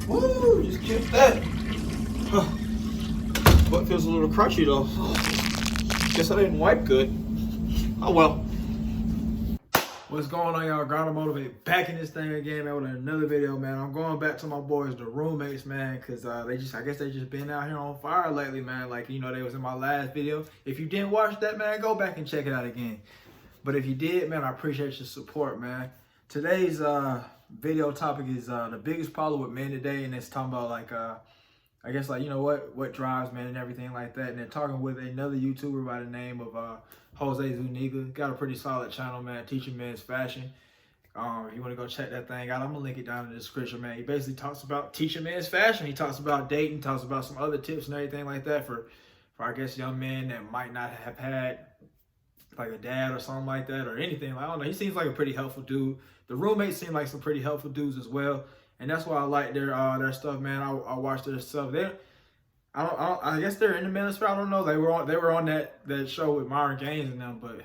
Woo, just killed that. Butt feels a little crunchy though. Guess I didn't wipe good. Oh well. What's going on, y'all? Ground Motivate back in this thing again, man, with another video, man. I'm going back to my boys, the roommates, man, because I guess they just been out here on fire lately, man. Like, you know, they was in my last video. If you didn't watch that, man, go back and check it out again. But if you did, man, I appreciate your support, man. Today's video topic is the biggest problem with men today, and it's talking about like I guess like, you know, what drives men and everything like that. And then talking with another YouTuber by the name of Jose Zuniga. Got a pretty solid channel, man, teaching men's fashion. If you want to go check that thing out, I'm gonna link it down in the description, man. He basically talks about teaching men's fashion. He talks about dating, talks about some other tips and everything like that for I guess young men that might not have had like a dad or something like that or anything. Like, I don't know. He seems like a pretty helpful dude. The roommates seem like some pretty helpful dudes as well. And that's why I like their stuff, man. I watch their stuff. I guess they're in the ministry. I don't know. They were on that show with Myron Gaines and them, but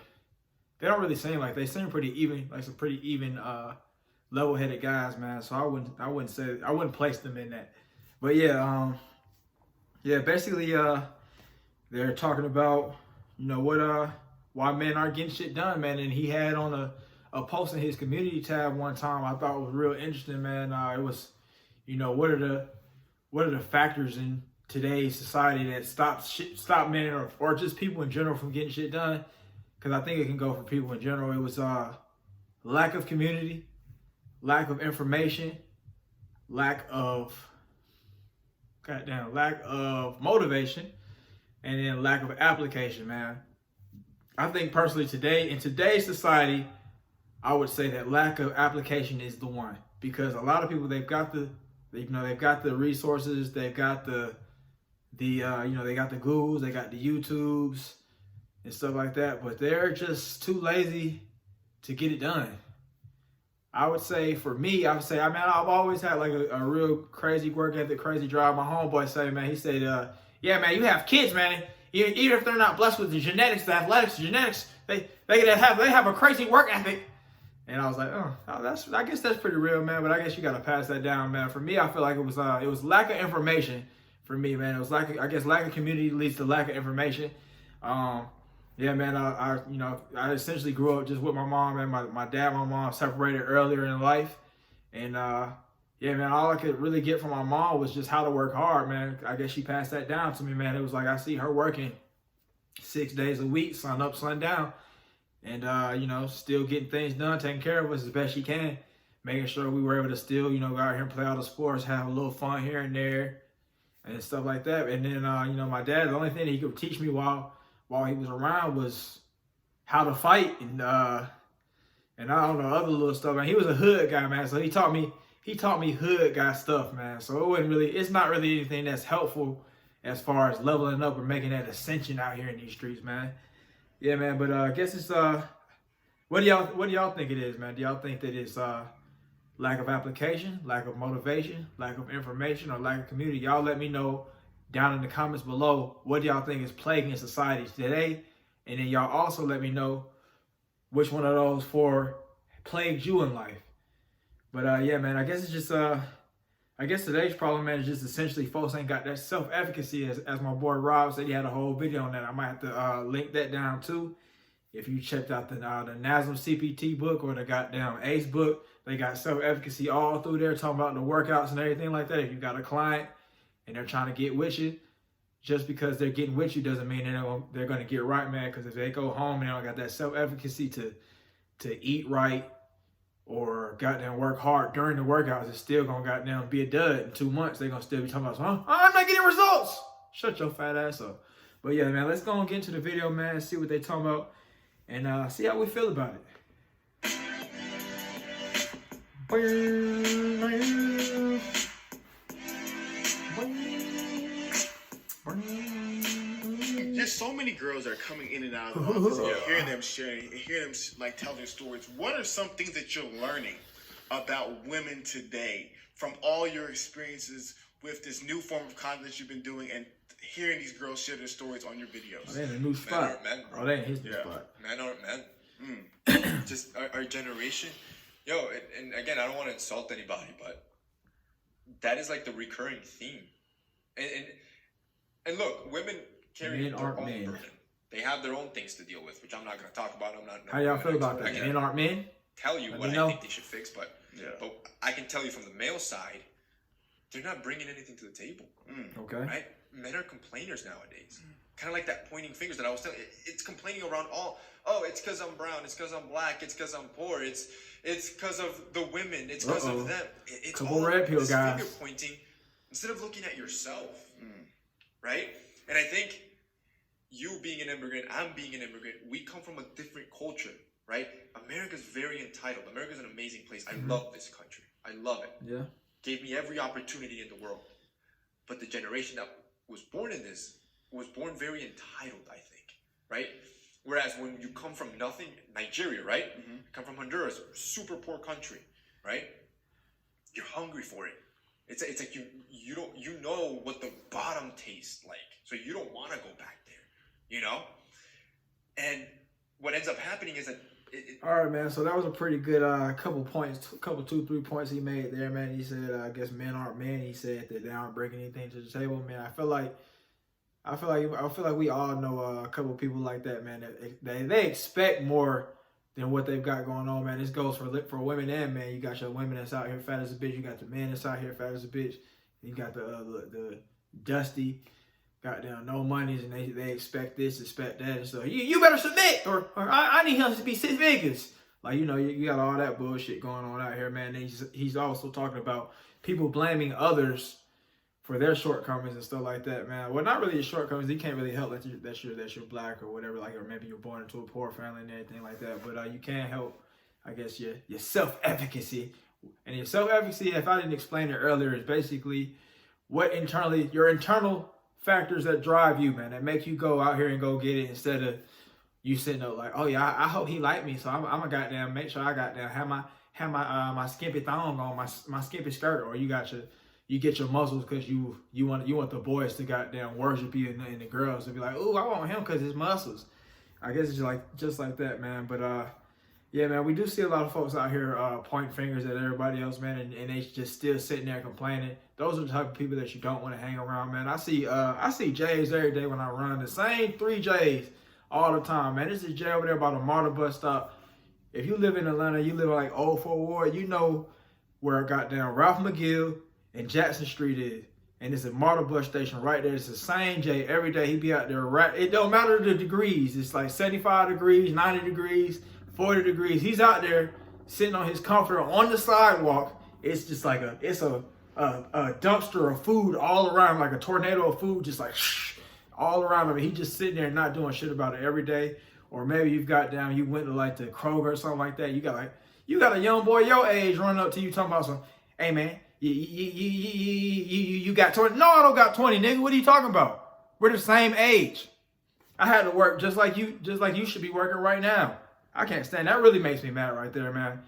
they don't really seem like they seem pretty even, like some pretty even level-headed guys, man. So I wouldn't place them in that. But yeah, basically they're talking about, you know, why men aren't getting shit done, man. And he had on a post in his community tab one time I thought was real interesting, man. It was, you know, what are the factors in today's society that stop men or just people in general from getting shit done? Because I think it can go for people in general. It was lack of community, lack of information, lack of motivation, and then lack of application, man. I think personally in today's society, I would say that lack of application is the one, because a lot of people, they've got the resources, they've got they got the Googles, they got the YouTubes and stuff like that, but they're just too lazy to get it done. I would say for me, I've always had like a real crazy work ethic, crazy drive. My homeboy said, man, he said, yeah, man, you have kids, man. Even if they're not blessed with the genetics, the athletics, genetics, they have a crazy work ethic. And I was like, I guess that's pretty real, man. But I guess you got to pass that down, man. For me, I feel like it was lack of information for me, man. It was lack of community leads to lack of information. Yeah, man. I essentially grew up just with my mom, and my dad, and my mom separated earlier in life, and yeah, man. All I could really get from my mom was just how to work hard, man. I guess she passed that down to me, man. It was like I see her working 6 days a week, sun up, sun down. And, still getting things done, taking care of us as best she can, making sure we were able to still, go out here and play all the sports, have a little fun here and there and stuff like that. And then, my dad, the only thing that he could teach me while he was around was how to fight and I don't know, other little stuff. Man, he was a hood guy, man. So he taught me hood guy stuff, man. So it's not really anything that's helpful as far as leveling up or making that ascension out here in these streets, man. Yeah, man, but I guess it's what do y'all think it is, man? Do y'all think that it's lack of application, lack of motivation, lack of information, or lack of community? Y'all let me know down in the comments below what do y'all think is plaguing society today, and then y'all also let me know which one of those four plagued you in life. But yeah, man, I guess it's just I guess today's problem, man, is just essentially folks ain't got that self-efficacy, as my boy Rob said. He had a whole video on that. I might have to link that down too. If you checked out the NASM CPT book or the goddamn ACE book, they got self-efficacy all through there, talking about the workouts and everything like that. If you got a client and they're trying to get with you, just because they're getting with you doesn't mean they're going to get right, man. Because if they go home and they don't got that self-efficacy to eat right, or goddamn work hard during the workouts, it's still gonna goddamn be a dud. In 2 months, they're gonna still be talking about, I'm not getting results. Shut your fat ass up. But yeah, man, let's go and get into the video, man, see what they talking about, and see how we feel about it. Just so many girls are coming in and out of the office, and hearing them sharing, and hearing them like tell their stories. What are some things that you're learning about women today from all your experiences with this new form of content that you've been doing, and hearing these girls share their stories on your videos? Oh, they in a new spot. Men aren't men, bro. Oh, they in his new spot. Men aren't men. Just our generation. Yo, and again, I don't want to insult anybody, but that is like the recurring theme. And look, women carry Men their aren't own men. burden. They have their own things to deal with, which I'm not going to talk about. I'm not. How y'all feel about that? I can Men aren't men? tell you Let what me I know. think they should fix, but I can tell you from the male side, they're not bringing anything to the table. Okay. Right? Men are complainers nowadays. Kind of like that pointing fingers that I was telling you. It's complaining around all. Oh, it's because I'm brown. It's because I'm black. It's because I'm poor. It's because of the women. It's because of them. It's Couple all red pill this guys. finger pointing instead of looking at yourself. Right? And I think you being an immigrant, I'm being an immigrant, we come from a different culture, right? America's very entitled. America's an amazing place. I love this country. I love it. Yeah. Gave me every opportunity in the world. But the generation that was born in this was born very entitled, I think, right? Whereas when you come from nothing, Nigeria, right? You come from Honduras, super poor country, right? You're hungry for it. It's like you know what the bottom tastes like, so you don't want to go back there, you know. And what ends up happening is that All right, man. So that was a pretty good couple points, 2-3 points he made there, man. He said, I guess men aren't men. He said that they aren't bringing anything to the table, man. I feel like we all know a couple people like that, man. That they expect more than what they've got going on, man. This goes for women and men. You got your women that's out here fat as a bitch. You got the men that's out here fat as a bitch. You got the dusty, goddamn no monies, and they expect this, expect that, and so you better submit, or I need him to be 6 figures. Like, you know, you got all that bullshit going on out here, man. And he's also talking about people blaming others for their shortcomings and stuff like that, man. Well, not really your shortcomings. You can't really help that you're black or whatever, like, or maybe you're born into a poor family and everything like that. But you can help, I guess, your self-efficacy. And your self-efficacy, if I didn't explain it earlier, is basically your internal factors that drive you, man, that make you go out here and go get it, instead of you sitting up like, oh yeah, I hope he like me, so I'm a goddamn make sure I goddamn have my skimpy thong on, my skimpy skirt, or you get your muscles because you want the boys to goddamn worship you, and the girls to be like, ooh, I want him because his muscles. I guess it's just like that, man. But yeah, man, we do see a lot of folks out here pointing fingers at everybody else, man, and they just still sitting there complaining. Those are the type of people that you don't want to hang around, man. I see J's every day when I run, the same 3 J's all the time, man. This is Jay over there by the Marta bus stop. If you live in Atlanta, you live like Old Fort Ward, you know where goddamn Ralph McGill and Jackson Street is. And it's a Marta bus station right there. It's the same Jay every day. He be out there, right? It don't matter the degrees. It's like 75 degrees, 90 degrees, 40 degrees. He's out there sitting on his comforter on the sidewalk. It's just like a dumpster of food all around, like a tornado of food, just like all around him. He just sitting there not doing shit about it every day. Or maybe you went to like the Kroger or something like that. You got a young boy your age running up to you talking about some, hey man, you got 20. No, I don't got 20, nigga. What are you talking about? We're the same age. I had to work just like you should be working right now. I can't stand that. Really makes me mad right there, man.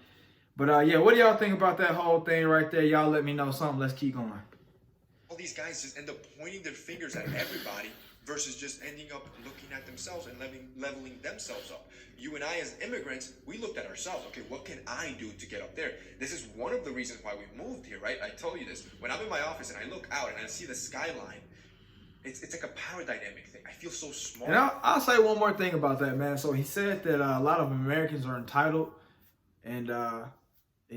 But yeah, what do y'all think about that whole thing right there? Y'all let me know something. Let's keep going. all these guys just end up pointing their fingers at everybody versus just ending up looking at themselves and leveling themselves up. You and I as immigrants, we looked at ourselves. Okay, what can I do to get up there? This is one of the reasons why we moved here, right? I told you this. When I'm in my office and I look out and I see the skyline, it's like a power dynamic thing. I feel so small. And I'll say one more thing about that, man. So he said that a lot of Americans are entitled and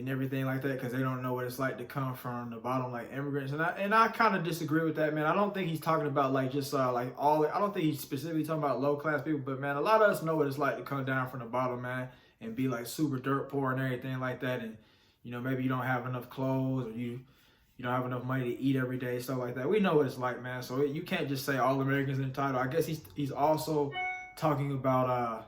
everything like that because they don't know what it's like to come from the bottom like immigrants. And I kind of disagree with that, man. I don't think he's talking about like just like all. I don't think he's specifically talking about low class people, but man, a lot of us know what it's like to come down from the bottom, man, and be like super dirt poor and everything like that. And you know, maybe you don't have enough clothes or you don't have enough money to eat every day, stuff like that. We know what it's like, man. So you can't just say all Americans are entitled. I guess he's also talking about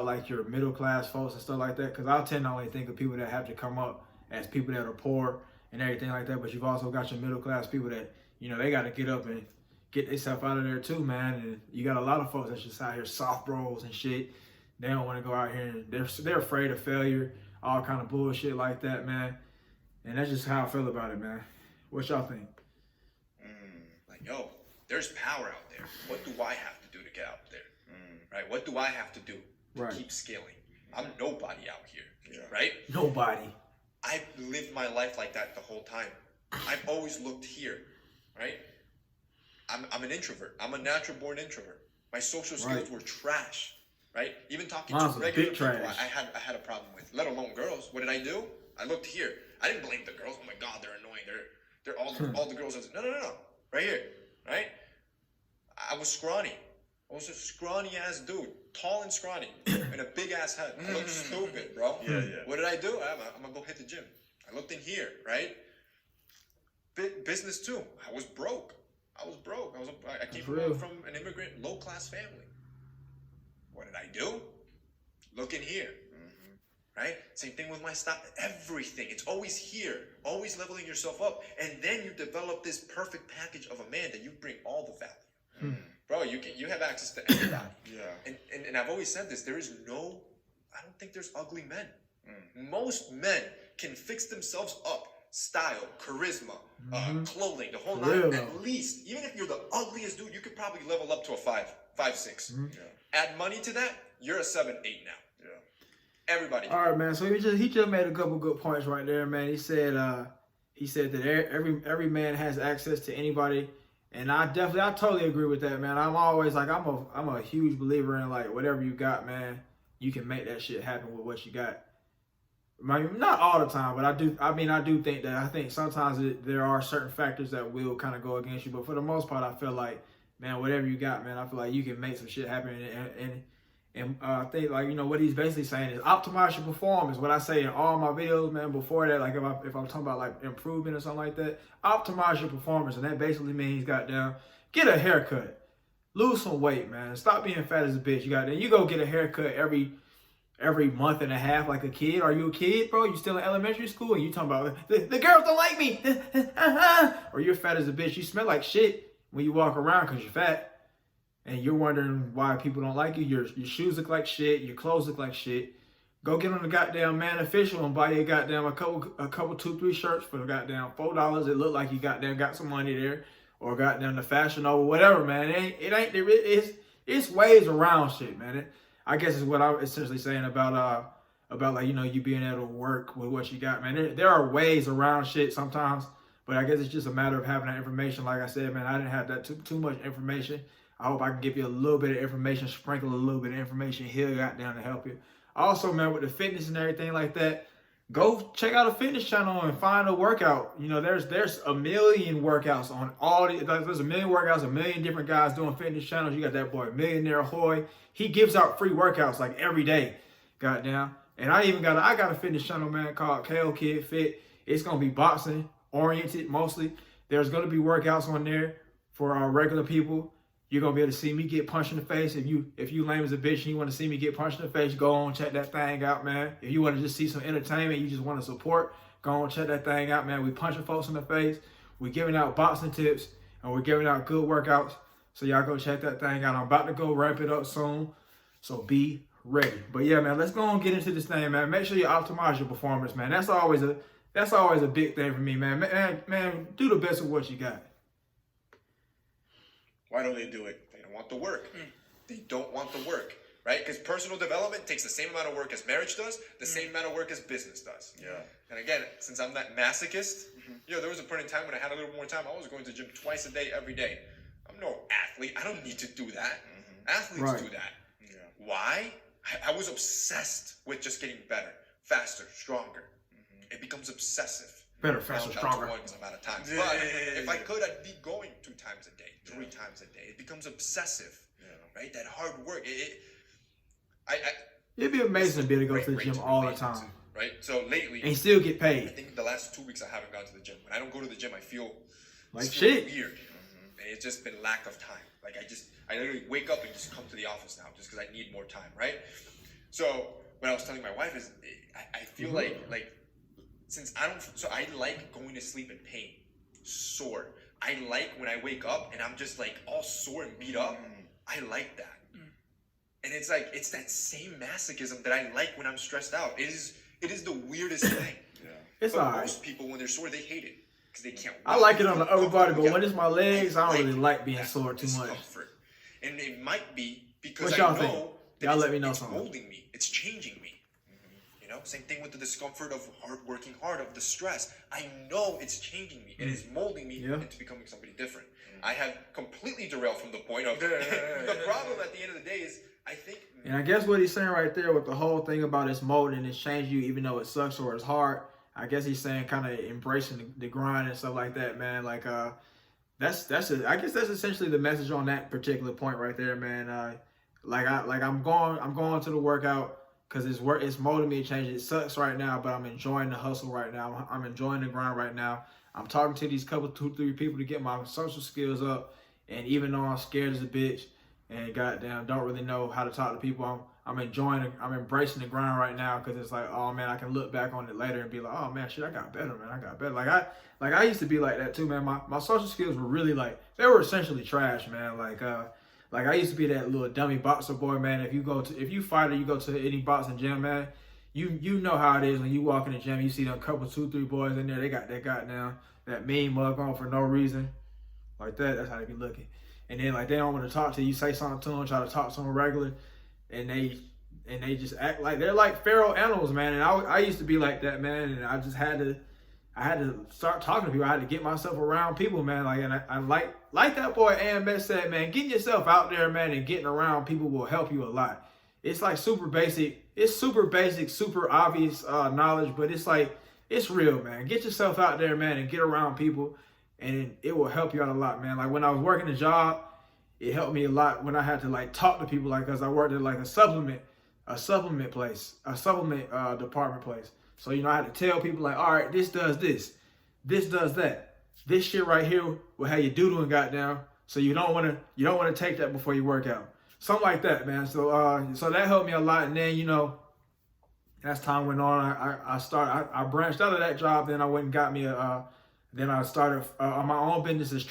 like your middle class folks and stuff like that. Because I tend to only think of people that have to come up as people that are poor and everything like that. But you've also got your middle class people that, you know, they got to get up and get themselves out of there too, man. And you got a lot of folks that's just out here soft bros and shit. They don't want to go out here and they're afraid of failure, all kind of bullshit like that, man. And that's just how I feel about it, man. What y'all think? Like, yo, there's power out there. What do I have to do to get out there? Right? What do I have to do to keep scaling? I'm nobody out here, right? Nobody. I've lived my life like that the whole time. I've always looked here, right? I'm an introvert. I'm a natural born introvert. My social skills were trash, right? Even talking to regular people, I had a problem with, let alone girls. What did I do? I looked here. I didn't blame the girls. Oh my God, they're annoying. They're all the girls. No. Right here, right? I was scrawny. I was a scrawny ass dude, tall and scrawny, and a big ass head. I looked stupid, bro. Yeah. What did I do? I'm gonna go hit the gym. I looked in here, right? Business too. I was broke. I came from an immigrant, low class family. What did I do? Look in here. Right? Same thing with my style. Everything. It's always here. Always leveling yourself up. And then you develop this perfect package of a man that you bring all the value. Bro, you have access to everybody. And I've always said this, I don't think there's ugly men. Most men can fix themselves up. Style, charisma, clothing, the whole nine. At least, even if you're the ugliest dude, you could probably level up to a 5'6". Add money to that, you're a 7'8" now. Everybody. All right, man. So he just made a couple good points right there, man. He said that every man has access to anybody, and I totally agree with that, man. I'm always like I'm a huge believer in like whatever you got, man, you can make that shit happen with what you got. I mean, not all the time, but I do think that I think sometimes there are certain factors that will kind of go against you, but for the most part, I feel like, man, whatever you got, man, I feel like you can make some shit happen. And I think, like, you know, what he's basically saying is optimize your performance. What I say in all my videos, man, before that, like if I'm talking about like improvement or something like that, optimize your performance. And that basically means, goddamn, get a haircut, lose some weight, man. Stop being fat as a bitch. You go get a haircut every month and a half like a kid. Are you a kid, bro? You still in elementary school and you talking about the girls don't like me. Or you're fat as a bitch. You smell like shit when you walk around because you're fat. And you're wondering why people don't like you. Your shoes look like shit. Your clothes look like shit. Go get on the goddamn Man Official and buy you a couple 2-3 shirts for the goddamn $4. It look like you goddamn got some money there, or goddamn the Fashion Nova, whatever, man. It's ways around shit, man. I guess is what I'm essentially saying about like, you know, you being able to work with what you got, man. There are ways around shit sometimes, but I guess it's just a matter of having that information. Like I said, man, I didn't have that too much information. I hope I can give you a little bit of information, sprinkle a little bit of information here, goddamn, to help you. Also, man, with the fitness and everything like that, go check out a fitness channel and find a workout. You know, there's a million workouts on there's a million workouts, a million different guys doing fitness channels. You got that boy, Millionaire Hoy. He gives out free workouts like every day, goddamn. And I got a fitness channel, man, called KO Kid Fit. It's going to be boxing oriented mostly. There's going to be workouts on there for our regular people. You're going to be able to see me get punched in the face. If you lame as a bitch and you want to see me get punched in the face, go on, check that thing out, man. If you want to just see some entertainment, you just want to support, go on, check that thing out, man. We punching folks in the face. We're giving out boxing tips, and we're giving out good workouts. So y'all go check that thing out. I'm about to go wrap it up soon, so be ready. But yeah, man, let's go on and get into this thing, man. Make sure you optimize your performance, man. That's always a big thing for me, man. Man, do the best with what you got. Why don't they do it? They don't want the work. They don't want the work, right? Because personal development takes the same amount of work as marriage does, the same amount of work as business does. Yeah. And again, since I'm that masochist, there was a point in time when I had a little more time, I was going to the gym twice a day, every day. I'm no athlete. I don't need to do that. Athletes do that. Yeah. Why? I was obsessed with just getting better, faster, stronger. It becomes obsessive. Better, faster, stronger. Because I'm out of time. But if I could, I'd be going 2 times a day, 3 times a day. It becomes obsessive, right? That hard work. It'd be amazing to be able to go to the gym all the time, right? So lately, and still get paid. I think the last 2 weeks I haven't gone to the gym. When I don't go to the gym, I feel like shit. Weird, and it's just been lack of time. Like I literally wake up and just come to the office now, just because I need more time, right? So what I was telling my wife is, I feel like since I like going to sleep in pain, sore. I like when I wake up and I'm just like all sore and beat up. I like that. And it's like, it's that same masochism that I like when I'm stressed out. It is the weirdest thing. It's but alright. Most people, when they're sore, they hate it because they can't. I like it on the upper body, but when it's my legs, I don't really like being sore too much. And it might be because what y'all I know think? Y'all let me know it's something. molding me. It's changing me. know, same thing with the discomfort of working hard, of the stress. I know it's changing me. It is molding me into becoming somebody different. I have completely derailed from the point of the problem at the end of the day is I think. And I guess what he's saying right there with the whole thing about it's molding and it's changing you, even though it sucks or it's hard. I guess he's saying kind of embracing the grind and stuff like that, man. Like I guess that's essentially the message on that particular point right there, man. I'm going to the workout because it's molding me to change. It sucks right now, but I'm enjoying the hustle right now. I'm enjoying the grind right now. I'm talking to these couple, 2-3 people to get my social skills up. And even though I'm scared as a bitch and goddamn don't really know how to talk to people, I'm embracing the grind right now because it's like, oh man, I can look back on it later and be like, oh man, shit, I got better, man. I got better. Like I used to be like that too, man. My social skills were really they were essentially trash, man. Like I used to be that little dummy boxer boy, man. If you fight or you go to any boxing gym, man, you know how it is when you walk in the gym, you see them couple 2-3 boys in there, they got that goddamn that mean mug on for no reason. Like that, that's how they be looking. And then they don't want to talk to you, say something to them, try to talk to them regular, and they just act like they're like feral animals, man. And I used to be like that, man, and I just had to start talking to people. I had to get myself around people, man. Like, and I like that boy AMS said, man, getting yourself out there, man, and getting around people will help you a lot. It's like super basic. It's super basic, super obvious knowledge, but it's real, man. Get yourself out there, man, and get around people, and it will help you out a lot, man. Like when I was working a job, it helped me a lot when I had to talk to people, because I worked at a supplement place, a supplement department place. So, I had to tell people all right, this does this does that. This shit right here will have you doodling goddamn. So you don't want to take that before you work out. Something like that, man. So so that helped me a lot. And then, as time went on, I branched out of that job. Then I went and got me then I started on my own business as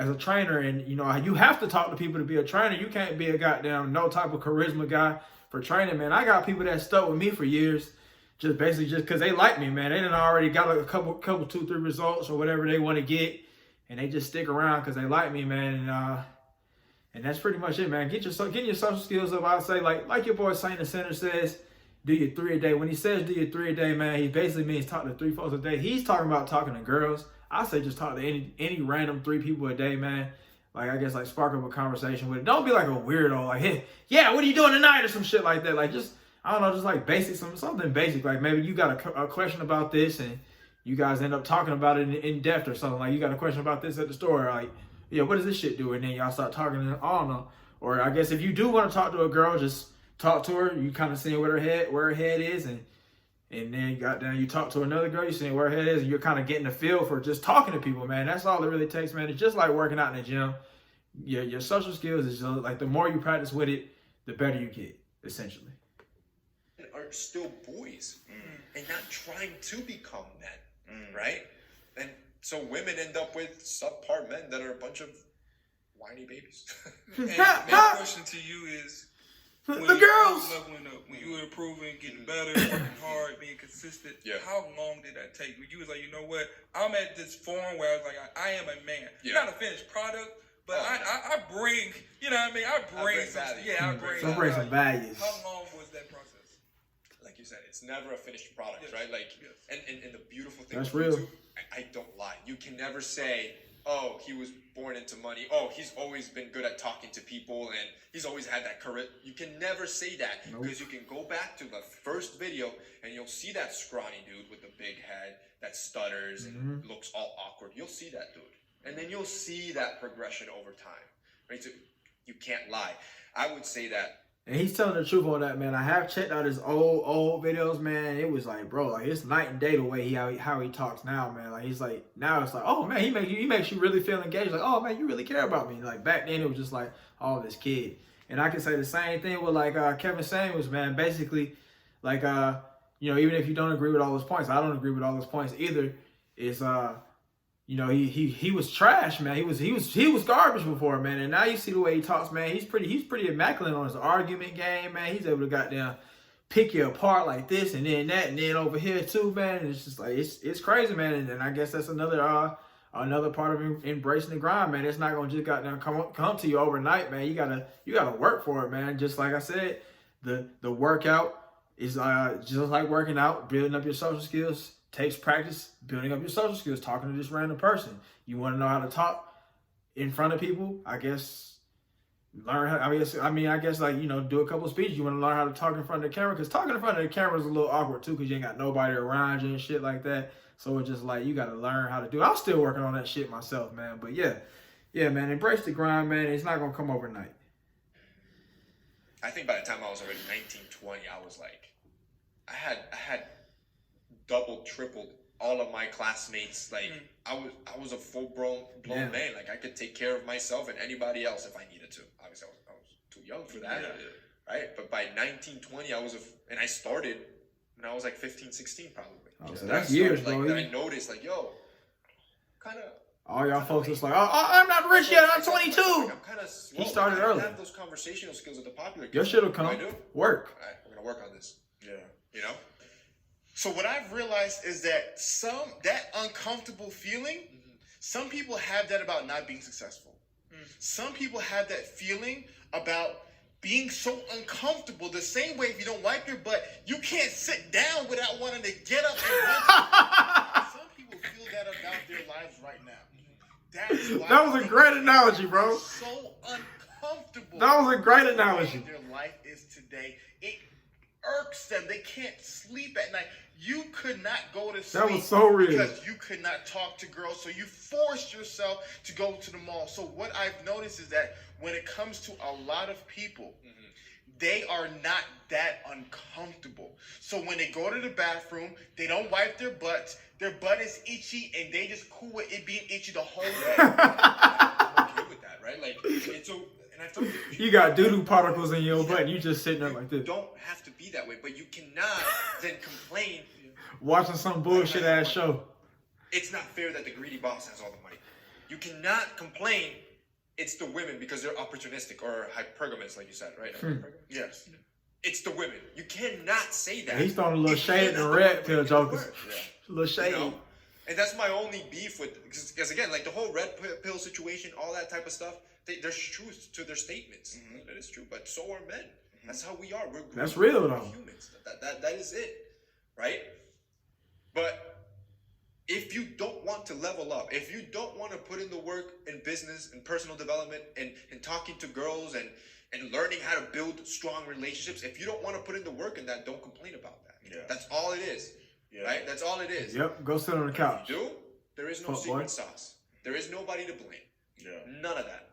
a trainer. And, you have to talk to people to be a trainer. You can't be a goddamn no type of charisma guy for training, man. I got people that stuck with me for years. Just because they like me, man. They done already got a couple 2-3 results or whatever they want to get, and they just stick around because they like me, man. And that's pretty much it, man. Getting your social skills up. I'd say like your boy Saint the Center says, do your 3 a day. When he says do your 3 a day, man, he basically means talk to 3 folks a day. He's talking about talking to girls. I say just talk to any random 3 people a day, man. I guess spark up a conversation with it. Don't be like a weirdo, hey, yeah, what are you doing tonight or some shit like that. Just I don't know, just basic, something basic. Maybe you got a question about this and you guys end up talking about it in depth or something. You got a question about this at the store. Yeah, what does this shit do? And then y'all start talking, and I don't know. Or I guess if you do want to talk to a girl, just talk to her. You kind of seeing where her head is. And then you talk to another girl, you seeing where her head is. And you're kind of getting a feel for just talking to people, man. That's all it really takes, man. It's just like working out in the gym. Your social skills is just the more you practice with it, the better you get, essentially. Are still boys and not trying to become men, right? And so women end up with subpar men that are a bunch of whiny babies. And my question to you is, when the girls leveling up, when you were improving, getting better, working hard, being consistent, how long did that take? When you was like, you know what, I'm at this form where I was like, I am a man. You're not a finished product, but I bring, I bring some value. I bring some values. How long was that process? Like you said, it's never a finished product, right? And the beautiful thing that's real. Too, I don't lie. You can never say, oh, he was born into money. Oh, he's always been good at talking to people and he's always had that charisma. You can never say that because you can go back to the first video and you'll see that scrawny dude with the big head that stutters and looks all awkward. You'll see that dude. And then you'll see that progression over time, right? So you can't lie. I would say that. And he's telling the truth on that, man. I have checked out his old videos, man. It was bro, it's night and day the way how he talks now, man. Now it's oh man, he makes you really feel engaged. Oh man, you really care about me. Back then it was just oh, this kid. And I can say the same thing with Kevin Samuels, man. Basically, even if you don't agree with all his points, I don't agree with all his points either. Is he was trash, man. He was garbage before, man. And now you see the way he talks, man. He's pretty immaculate on his argument game, man. He's able to goddamn pick you apart like this and then that and then over here too, man. And it's just it's crazy, man. And I guess that's another part of embracing the grind, man. It's not gonna just goddamn come to you overnight, man. You gotta work for it, man. Just like I said, the workout It's just like working out, building up your social skills takes practice, building up your social skills, talking to this random person. You want to know how to talk in front of people, I guess. Learn how, I guess like, you know, do a couple of speeches. You want to learn how to talk in front of the camera, because talking in front of the camera is a little awkward too, because you ain't got nobody around you and shit like that. So it's just like, you got to learn how to do it. I'm still working on that shit myself, man. But yeah, man, embrace the grind, man. It's not going to come overnight. I think by the time I was already 19, 20, I was like, I had double, tripled all of my classmates. Like I was a full blown man. Like I could take care of myself and anybody else if I needed to. Obviously, I was too young for that, right? But by 19, 20, and I started when I was like 15, 16 probably. Oh, so that's years, like, bro. Then I noticed like, yo, kind of. All y'all folks just like, oh, I'm not rich yet. I'm 22. I'm kind of slow. He started early. I have those conversational skills with the popular kids. Your shit will come. I do. Work. All right, we're gonna work on this. Yeah. You know. So what I've realized is that that uncomfortable feeling, some people have that about not being successful. Some people have that feeling about being so uncomfortable. The same way if you don't wipe your butt, you can't sit down without wanting to get up and run. Some people feel that about their lives right now. That was a great analogy, bro. So uncomfortable. That was a great analogy. Their life is today. It irks them. They can't sleep at night. You could not go to sleep. That was so real. Because you could not talk to girls, so you forced yourself to go to the mall. So what I've noticed is that when it comes to a lot of people, they are not that uncomfortable. So when they go to the bathroom, they don't wipe their butts. Their butt is itchy, and they just cool with it being itchy the whole day. I'm okay with that, right? Like, it's so. And I told you got doo-doo particles in your butt, and you just sitting there like this. You don't have to be that way, but you cannot then complain. Watching some bullshit ass show. It's not fair that the greedy boss has all the money. You cannot complain. It's the women because they're opportunistic or hypergamous, like you said, right? Yes. It's the women. You cannot say that. He's throwing a little shade in the red pill jokers. A little shade. You know? And that's my only beef with, because again, like the whole red pill situation, all that type of stuff, there's truth to their statements. That is true, but so are men. That's how we are. That's real though. Humans. That is it, right? But if you don't want to level up, if you don't want to put in the work in business and personal development and talking to girls and learning how to build strong relationships, if you don't want to put in the work in that, don't complain about that. Yeah. That's all it is. Yeah. Right? That's all it is. Yep. Go sit on the couch. If you do, there is no secret sauce. There is nobody to blame. Yeah. None of that.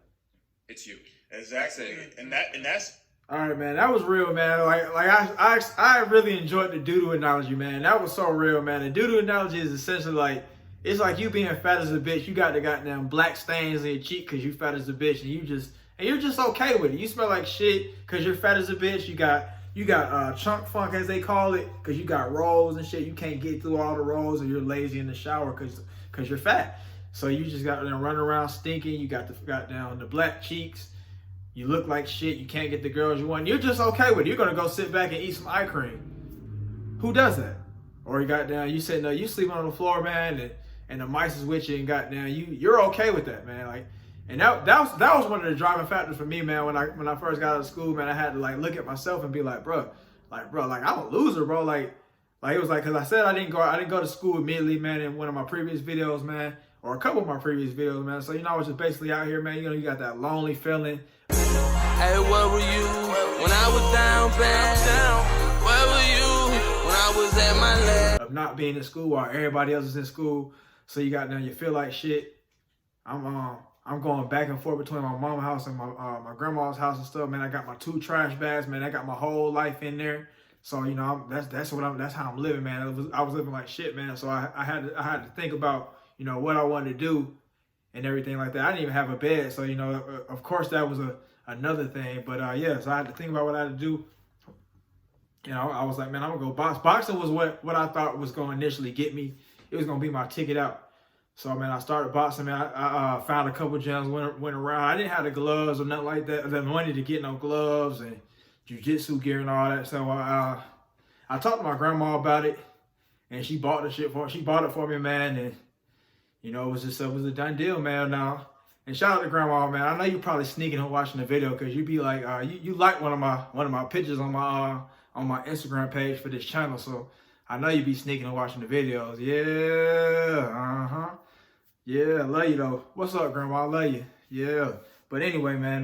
It's you. Exactly. And that's all right, man. That was real, man. I really enjoyed the doo-doo analogy, man. That was so real, man. The doo-doo analogy is essentially like, it's like you being fat as a bitch. You got the goddamn black stains in your cheek because you fat as a bitch, and you're just okay with it. You smell like shit because you're fat as a bitch. You got chunk funk, as they call it, because you got rolls and shit. You can't get through all the rolls, or you're lazy in the shower because you're fat. So you just got them running around stinking. You got the black cheeks. You look like shit. You can't get the girls you want. You're just okay with it. You're gonna go sit back and eat some eye cream. Who does that? Or you sitting there, you sleeping on the floor, man, and the mice is with you, and you're okay with that, man. Like, and that was one of the driving factors for me, man. When I first got out of school, man, I had to like look at myself and be like, bro, I'm a loser, bro. Like it was like, cause I said I didn't go to school immediately, man. In one of my previous videos, man, or a couple of my previous videos, man. So I was just basically out here, man. You got that lonely feeling. Hey, where were you when I was down bad? Where were you when I was at my last? Of not being in school while everybody else is in school, so you feel like shit. I'm going back and forth between my mama's house and my grandma's house and stuff, man. I got my 2 trash bags, man. I got my whole life in there, so that's how I'm living, man. I was living like shit, man. So I had to think about what I wanted to do and everything like that. I didn't even have a bed, so of course that was another thing. But so I had to think about what I had to do. I was like, man, I'm gonna go box. Boxing was what I thought was gonna initially get me. It was gonna be my ticket out. So man, I started boxing, man. I found a couple gyms, went around. I didn't have the gloves or nothing like that. The money to get no gloves and jiu-jitsu gear and all that. So I talked to my grandma about it, and she bought the shit for. She bought it for me, man. And it was a done deal, man. Now, and shout out to grandma, man. I know you're probably sneaking and watching the video because you be like, you like one of my pictures on on my Instagram page for this channel. So I know you be sneaking and watching the videos. Yeah, yeah, I love you though. What's up, Grandma? I love you. Yeah. But anyway, man,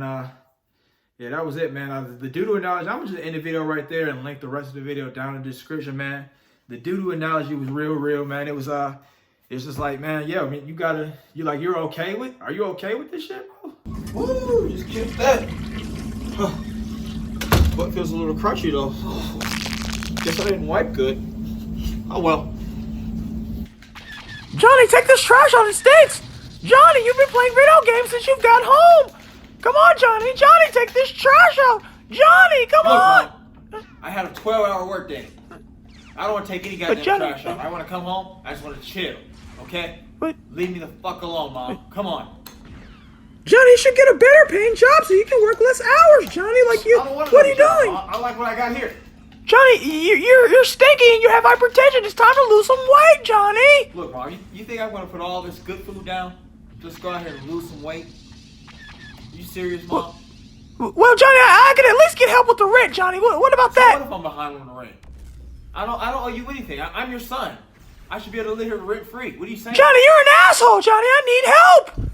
yeah, that was it, man. The doo-doo analogy, I'm just end the video right there and link the rest of the video down in the description, man. The doo-doo analogy was real, man. It was it's just like, man, yeah, I mean, you're okay with, are you okay with this shit, bro? Woo, just killed that. Butt feels a little crunchy though. Guess I didn't wipe good. Oh well. Johnny, take this trash out, it stinks! Johnny, you've been playing video games since you've got home! Come on, Johnny! Johnny, take this trash out! Johnny, come on! Mom, I had a 12-hour workday. I don't want to take any goddamn trash out. I want to come home, I just want to chill, okay? But leave me the fuck alone, Mom. Come on. Johnny, you should get a better paying job so you can work less hours, Johnny. Like you, what are you doing? I like what I got here. Johnny, you're stinky and you have hypertension. It's time to lose some weight, Johnny. Look, Mom, you think I'm going to put all this good food down? Just go out here and lose some weight? You serious, Mom? Well, Johnny, I can at least get help with the rent, Johnny. What about that? What if I'm behind on the rent? I don't owe you anything. I'm your son. I should be able to live here rent free. What are you saying? Johnny, you're an asshole, Johnny. I need help.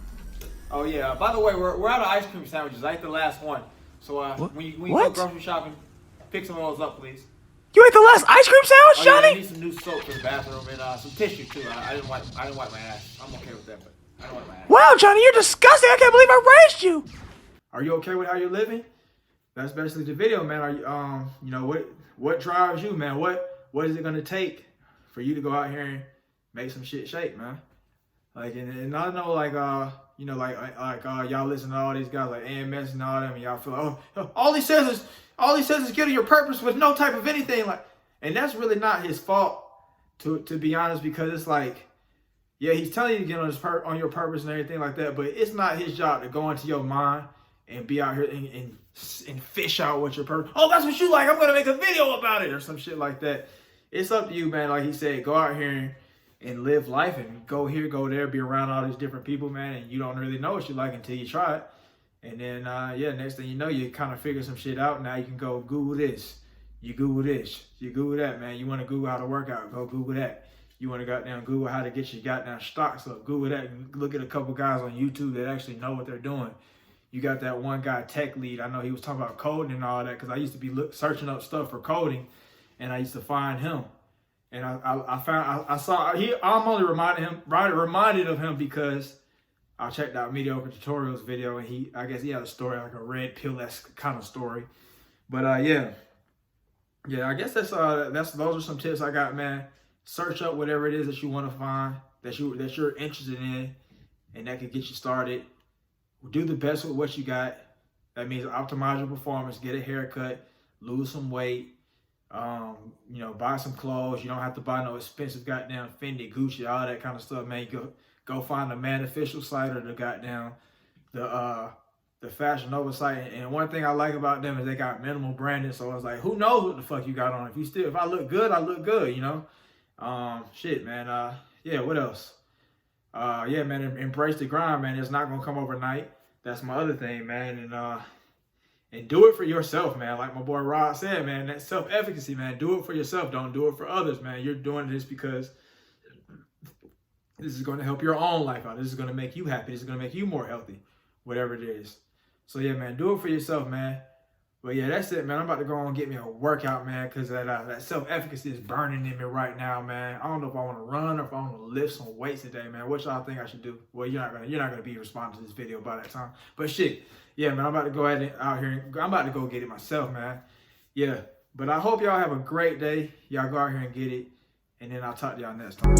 Oh yeah. By the way, we're out of ice cream sandwiches. I ate the last one. So when you go grocery shopping, pick some of those up, please. You ate the last ice cream sandwich, Johnny? Yeah, I need some new soap for the bathroom and some tissue too. I didn't wipe my ass. I'm okay with that, but I didn't wipe my ass. Wow, Johnny, you're disgusting. I can't believe I raised you. Are you okay with how you're living? That's basically the video, man. Are you you know what drives you, man? What is it gonna take for you to go out here and make some shit shake, man? Like and I know like you know like y'all listen to all these guys like AMS and all them, and y'all feel like, oh all he says is get to your purpose with no type of anything, like, and that's really not his fault to be honest, because it's like, yeah, he's telling you to get on your purpose and everything like that, but it's not his job to go into your mind and be out here and fish out what your purpose. Oh, that's what you like. I'm gonna make a video about it or some shit like that. It's up to you, man. Like he said, go out here and live life and go here, go there, be around all these different people, man. And you don't really know what you like until you try it. And then, yeah, next thing you know, you kind of figure some shit out. Now you can go Google this. You Google this. You Google that, man. You want to Google how to work out, go Google that. You want to goddamn Google how to get your goddamn stocks up, Google that. Look at a couple guys on YouTube that actually know what they're doing. You got that one guy, Tech Lead. I know he was talking about coding and all that because I used to be searching up stuff for coding, and I used to find him. And I'm only reminded of him because I checked out Mediocre Tutorials video, and I guess he had a story, like a red pill-esque kind of story. But yeah, I guess those are some tips I got, man. Search up whatever it is that you want to find, that you're interested in, and that could get you started. Do the best with what you got. That means optimize your performance, get a haircut, lose some weight, you know, buy some clothes. You don't have to buy no expensive goddamn Fendi, Gucci, all that kind of stuff, man. Go find the Man Official site or the goddamn the Fashion Nova site. And one thing I like about them is they got minimal branding. So it's like, who knows what the fuck you got on? If I look good, I look good, you know. Shit, man. Yeah, what else? Yeah, man, embrace the grind, man. It's not gonna come overnight. That's my other thing, man. And do it for yourself, man. Like my boy Rod said, man, that self-efficacy, man. Do it for yourself. Don't do it for others, man. You're doing this because this is going to help your own life out. This is going to make you happy. This is going to make you more healthy, whatever it is. So yeah, man, do it for yourself, man. But yeah, that's it, man. I'm about to go and get me a workout, man, because that self-efficacy is burning in me right now, man. I don't know if I want to run or if I want to lift some weights today, man. What y'all think I should do? Well, you're not gonna be responding to this video by that time. But shit, yeah, man, I'm about to go out here. I'm about to go get it myself, man. Yeah, but I hope y'all have a great day. Y'all go out here and get it, and then I'll talk to y'all next time.